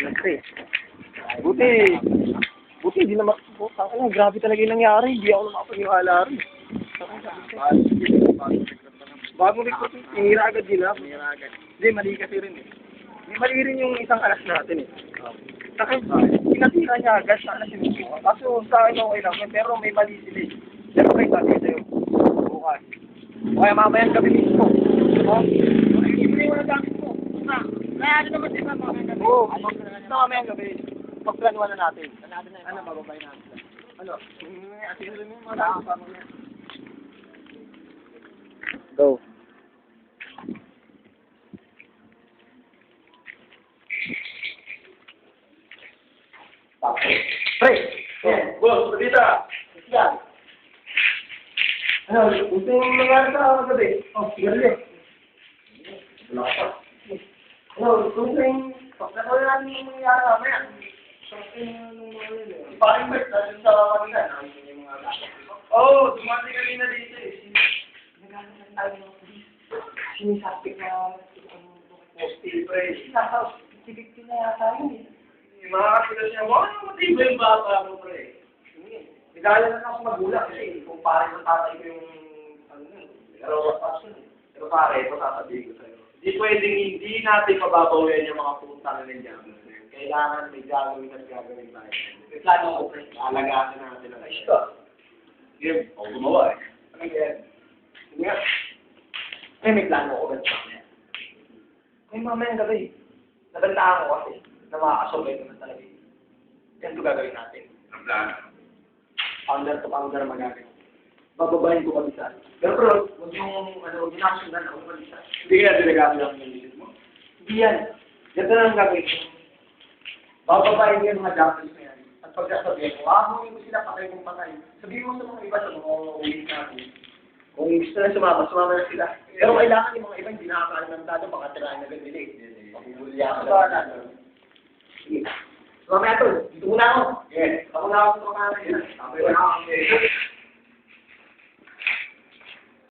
Siyempre. Buti. Buti, hindi naman. Ano, grabe talaga yung nangyari. Hindi ako nakapaniwala rin. Bagong likod, tinira agad din ha. Hindi, mali kasi rin eh. Hindi mali rin yung isang alas natin eh. Saka, pinatira niya agad sa alas yung buka. Kaso sa akin okay lang, pero may mali sila eh. Pero may sabi sa'yo, bukas. Kaya mamayang gabi mismo. Hindi mo na gamit mo. Kaya ano naman din mamayang gabi? Oo, mamayang gabi. Pagplanuhan na natin. Ano, bababay natin. Ano? Atin rin yung mga mamaya. Go. Pre! Boss, balita! Yan. Ano, gusto yung nangyari sa gabi? Oh, sigarilyo. Wala ka pa. Ano, gusto yung pagkakaroon natin yung nangyari mamaya. Parang Bert, dahil sa kanila, namin yung mga gato. Oo, dumati kanina dito eh. Nagkakaroon tayo ng police. Sinisapik na posti, pre. Nasa, 50 na yata yun eh. Mga kasilas niya, wala yung motibo yung bata mo, pre. Nagaya na ako magulang kasi kung pare ng tatay ko yung pero pare, ito sasabihin ko sa'yo. Hindi pwedeng hindi natin mababawian yung mga putang na nandiyan. Kailangan may gagawin at gagawin tayo. May plano ko, pre. Alagaan natin ang ayos ka. Sige, ako gumawa eh. Ano yan? Sige nga. May plano ko ganito kami. May mamayang gabi. Nabantaan ko kasi na makakasolve naman talaga. Yan ito gagawin natin. Ang plano. Founder to founder magagawin. Bababahin ko kami saan. Pero huwag yung ginakasundan ako kami saan. Hindi kaya delegado lang yung isip mo? Hindi yan. Ganito lang gagawin ko. Bababahin ko yung mga Japanese na yan. At pagkasabihin ko, mo sila patay kong patay. Sabihin mo sa mga iba sa mga ulit natin. Kung gusto na sumama na sila. Pero kailangan yung mga iba hindi nakakalimantado, baka tirahin na ganyan eh. Pag-ibulya ka na. Sige. Mamaya to, dito muna ako. Yes. Ako na ako sa mga